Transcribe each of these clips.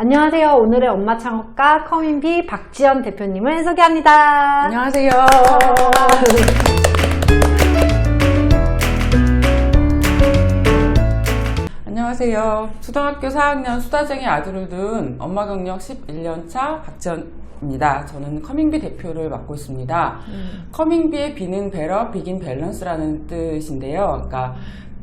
안녕하세요. 오늘의 엄마 창업가 커밍비 박지연 대표님을 소개합니다. 안녕하세요. 안녕하세요. 초등학교 4학년 수다쟁이 아들을 둔 엄마 경력 11년차 박지연입니다. 저는 커밍비 대표를 맡고 있습니다. 커밍비의 비는 배러, 비긴 밸런스라는 뜻인데요. 그러니까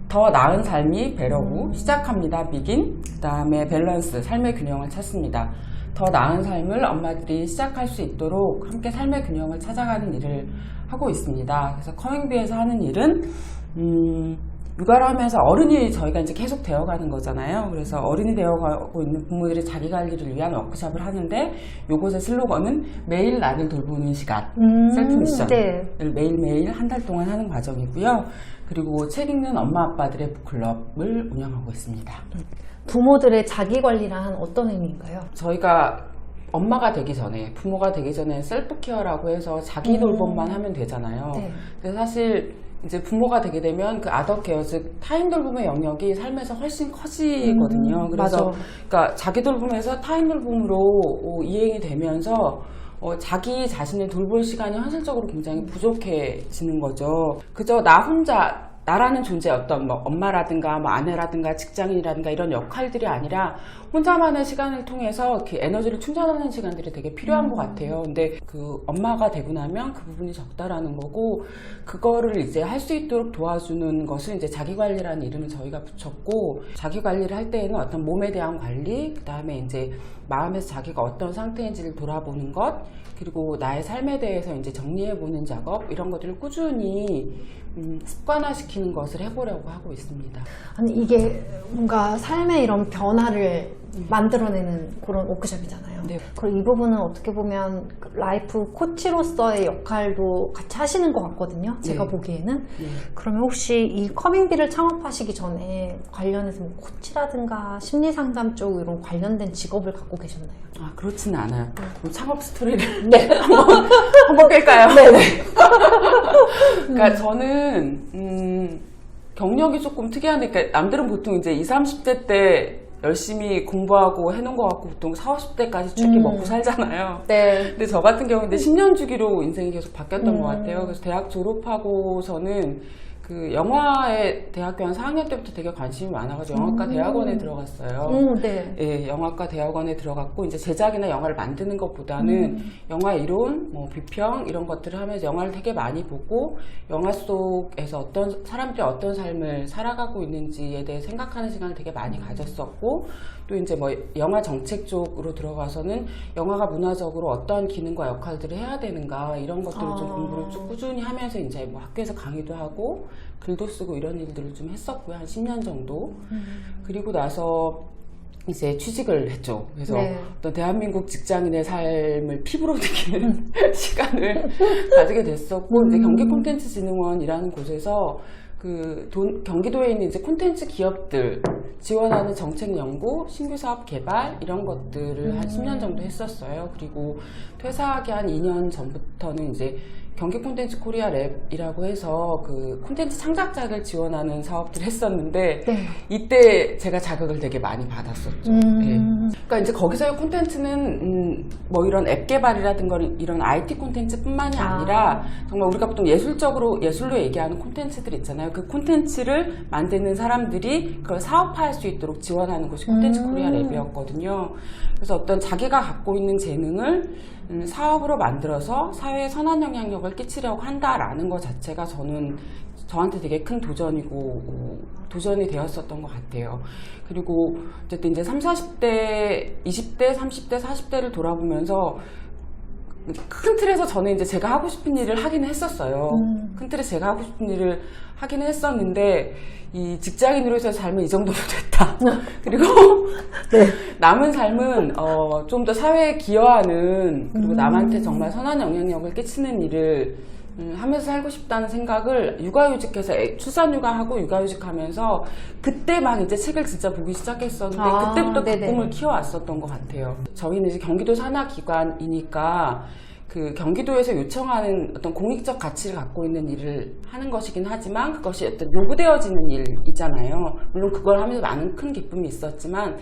더 나은 삶이 배러고 시작합니다. 비긴, 그 다음에 밸런스, 삶의 균형을 찾습니다. 더 나은 삶을 엄마들이 시작할 수 있도록 함께 삶의 균형을 찾아가는 일을 하고 있습니다. 그래서 커밍비에서 하는 일은 육아를 하면서 어른이 저희가 이제 계속 되어가는 거잖아요. 그래서 어른이 되어가고 있는 부모들이 자기 관리를 위한 워크숍을 하는데 요것의 슬로건은 매일 나를 돌보는 시간, 셀프 미션을 매일매일 한 달 동안 하는 과정이고요. 그리고 책 읽는 엄마 아빠들의 북클럽을 운영하고 있습니다. 부모들의 자기관리란 어떤 의미인가요? 저희가 엄마가 되기 전에, 부모가 되기 전에 셀프 케어라고 해서 자기 돌봄만 하면 되잖아요. 네. 근데 사실 이제 부모가 되게 되면 그 아더 케어, 즉 타인 돌봄의 영역이 삶에서 훨씬 커지거든요. 그래서 그러니까 자기 돌봄에서 타인 돌봄으로 이행이 되면서 자기 자신을 돌볼 시간이 현실적으로 굉장히 부족해지는 거죠. 그저 나 혼자, 나라는 존재 어떤 뭐 엄마라든가 뭐 아내라든가 직장인이라든가 이런 역할들이 아니라 혼자만의 시간을 통해서 그 에너지를 충전하는 시간들이 되게 필요한 것 같아요. 근데 그 엄마가 되고 나면 그 부분이 적다라는 거고, 그거를 이제 할 수 있도록 도와주는 것을 이제 자기관리라는 이름을 저희가 붙였고, 자기관리를 할 때에는 어떤 몸에 대한 관리, 그 다음에 이제 마음에서 자기가 어떤 상태인지를 돌아보는 것, 그리고 나의 삶에 대해서 이제 정리해보는 작업, 이런 것들을 꾸준히 습관화시키는 것을 해보려고 하고 있습니다. 아니, 이게 뭔가 삶의 이런 변화를 만들어내는 그런 워크숍이잖아요. 네. 그리고 이 부분은 어떻게 보면 라이프 코치로서의 역할도 같이 하시는 것 같거든요. 제가 네. 보기에는. 네. 그러면 혹시 이 커밍비를 창업하시기 전에 관련해서 뭐 코치라든가 심리상담 쪽 이런 관련된 직업을 갖고 계셨나요? 아, 그렇지는 않아요. 그럼 창업 스토리를 한번 뺄까요? 네네. 그러니까 저는 경력이 조금 특이한데, 그러니까 남들은 보통 이제 20, 30대 때 열심히 공부하고 해놓은 것 같고 보통 40, 50대까지 쭉 이렇게 먹고 살잖아요. 네. 근데 저 같은 경우는 10년 주기로 인생이 계속 바뀌었던 것 같아요. 그래서 대학 졸업하고서는 그 영화에 대학교 한 4학년 때부터 되게 관심이 많아가지고 영화과 대학원에 들어갔어요. 네. 예, 영화과 대학원에 들어갔고, 이제 제작이나 영화를 만드는 것보다는 영화 이론, 뭐 비평 이런 것들을 하면서 영화를 되게 많이 보고, 영화 속에서 어떤 사람들이 어떤 삶을 살아가고 있는지에 대해 생각하는 시간을 되게 많이 가졌었고, 또 이제 뭐 영화 정책 쪽으로 들어가서는 영화가 문화적으로 어떤 기능과 역할들을 해야 되는가, 이런 것들을 좀 공부를 쭉 꾸준히 하면서 이제 뭐 학교에서 강의도 하고 글도 쓰고 이런 일들을 좀 했었고요. 한 10년 정도. 그리고 나서 이제 취직을 했죠. 그래서 어떤 대한민국 직장인의 삶을 피부로 느끼는 시간을 가지게 됐었고, 이제 경기콘텐츠진흥원이라는 곳에서 경기도에 있는 이제 콘텐츠 기업들 지원하는 정책 연구, 신규 사업 개발 이런 것들을 한 10년 정도 했었어요. 그리고 퇴사하기 한 2년 전부터는 이제 경기 콘텐츠 코리아 랩이라고 해서 그 콘텐츠 창작자를 지원하는 사업들을 했었는데, 이때 제가 자극을 되게 많이 받았었죠. 네. 그러니까 이제 거기서의 콘텐츠는 뭐 이런 앱 개발이라든가 이런 IT 콘텐츠뿐만이 아니라 정말 우리가 보통 예술로 얘기하는 콘텐츠들 있잖아요. 그 콘텐츠를 만드는 사람들이 그걸 사업화할 수 있도록 지원하는 곳이 콘텐츠 코리아 랩이었거든요. 그래서 어떤 자기가 갖고 있는 재능을 사업으로 만들어서 사회에 선한 영향력을 끼치려고 한다라는 것 자체가 저한테 되게 큰 도전이 되었었던 것 같아요. 그리고 어쨌든 이제 30, 40대, 20대, 30대, 40대를 돌아보면서 큰 틀에서 저는 이제 제가 하고 싶은 일을 하기는 했었어요. 큰 틀에서 제가 하고 싶은 일을 하기는 했었는데, 이 직장인으로서의 삶은 이 정도면 됐다. 그리고 남은 삶은 좀 더 사회에 기여하는, 그리고 남한테 정말 선한 영향력을 끼치는 일을 하면서 살고 싶다는 생각을 육아휴직해서 출산휴가하고 육아휴직하면서 그때 막 이제 책을 진짜 보기 시작했었는데, 그때부터 그 꿈을 키워왔었던 것 같아요. 저희는 이제 경기도 산하기관이니까 그 경기도에서 요청하는 어떤 공익적 가치를 갖고 있는 일을 하는 것이긴 하지만, 그것이 어떤 요구되어지는 일이잖아요. 물론 그걸 하면서 많은 큰 기쁨이 있었지만,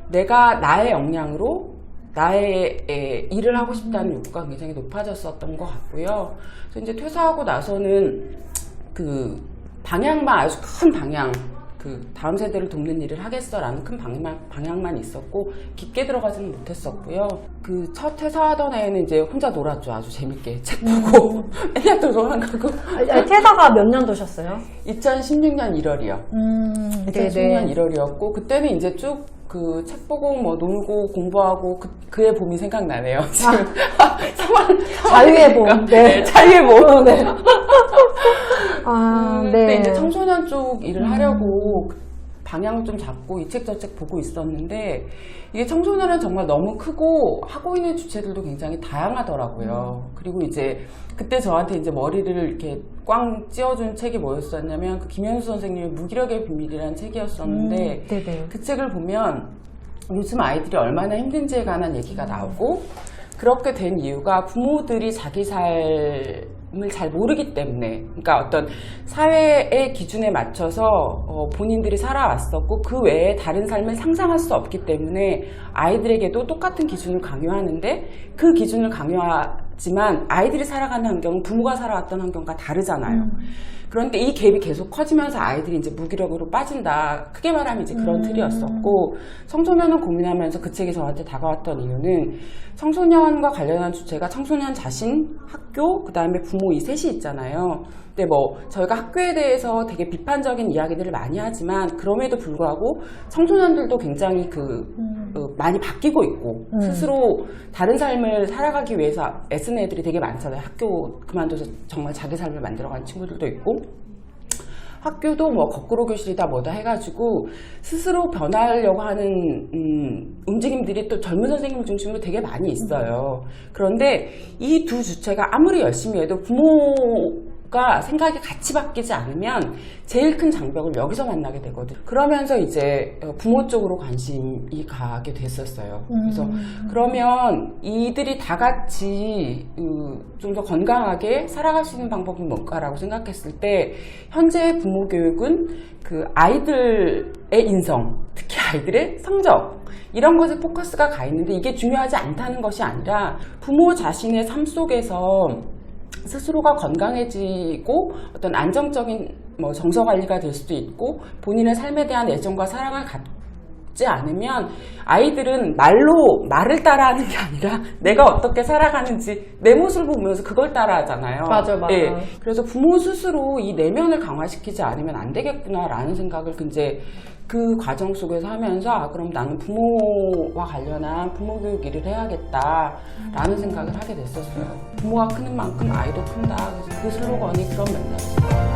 내가 나의 역량으로 나의 일을 하고 싶다는 욕구가 굉장히 높아졌었던 것 같고요. 그래서 이제 퇴사하고 나서는 그 방향만, 아주 큰 방향, 그 다음 세대를 돕는 일을 하겠어라는 큰 방향만 있었고 깊게 들어가지는 못했었고요. 그 첫 퇴사하던 해에는 이제 혼자 놀았죠. 아주 재밌게 책 보고 맨날 또 도망가고. 퇴사가 몇 년도셨어요? 2016년 1월이요. 2016년 1월이었고 그때는 이제 쭉 그 책 보고 뭐 놀고 공부하고 그의 봄이 생각나네요. 지금 자유의 봄. 네, 자유의 봄. 네. 아, 그때 네. 이제 청소년 쪽 일을 하려고 방향을 좀 잡고 이 책 저 책 보고 있었는데 이게 청소년은 정말 너무 크고 하고 있는 주체들도 굉장히 다양하더라고요. 그리고 이제 그때 저한테 이제 머리를 이렇게 꽝 찧어준 책이 뭐였었냐면 그 김현수 선생님의 무기력의 비밀이라는 책이었었는데 네네. 그 책을 보면 요즘 아이들이 얼마나 힘든지에 관한 얘기가 나오고 그렇게 된 이유가 부모들이 자기 삶을 잘 모르기 때문에, 그러니까 어떤 사회의 기준에 맞춰서 본인들이 살아왔었고 그 외에 다른 삶을 상상할 수 없기 때문에 아이들에게도 똑같은 기준을 강요하는데 그 기준을 강요하지만 아이들이 살아가는 환경은 부모가 살아왔던 환경과 다르잖아요. 그러니까 이 갭이 계속 커지면서 아이들이 이제 무기력으로 빠진다. 크게 말하면 이제 그런 틀이었었고, 청소년은 고민하면서 그 책이 저한테 다가왔던 이유는 청소년과 관련한 주체가 청소년 자신, 학교, 그 다음에 부모 이 셋이 있잖아요. 근데 뭐 저희가 학교에 대해서 되게 비판적인 이야기들을 많이 하지만 그럼에도 불구하고 청소년들도 굉장히 많이 바뀌고 있고 스스로 다른 삶을 살아가기 위해서 애쓰는 애들이 되게 많잖아요. 학교 그만둬서 정말 자기 삶을 만들어가는 친구들도 있고 학교도 뭐 거꾸로 교실이다 뭐다 해가지고 스스로 변하려고 하는 움직임들이 또 젊은 선생님 중심으로 되게 많이 있어요. 그런데 이 두 주체가 아무리 열심히 해도 부모가 생각이 같이 바뀌지 않으면 제일 큰 장벽을 여기서 만나게 되거든요. 그러면서 이제 부모 쪽으로 관심이 가게 됐었어요. 그래서 그러면 이들이 다 같이 좀 더 건강하게 살아갈 수 있는 방법이 뭘까라고 생각했을 때 현재 부모 교육은 그 아이들의 인성, 특히 아이들의 성적 이런 것에 포커스가 가 있는데 이게 중요하지 않다는 것이 아니라 부모 자신의 삶 속에서 스스로가 건강해지고 어떤 안정적인 뭐 정서 관리가 될 수도 있고 본인의 삶에 대한 애정과 사랑을 갖지 않으면 아이들은 말을 따라하는 게 아니라 내가 어떻게 살아가는지 내 모습을 보면서 그걸 따라하잖아요. 맞아요. 예, 그래서 부모 스스로 이 내면을 강화시키지 않으면 안 되겠구나라는 생각을 이제 그 과정 속에서 하면서 그럼 나는 부모와 관련한 부모 교육 일을 해야겠다라는 생각을 하게 됐었어요. 부모가 크는 만큼 아이도 큰다. 그래서 그 슬로건이 그런 맥락이에요.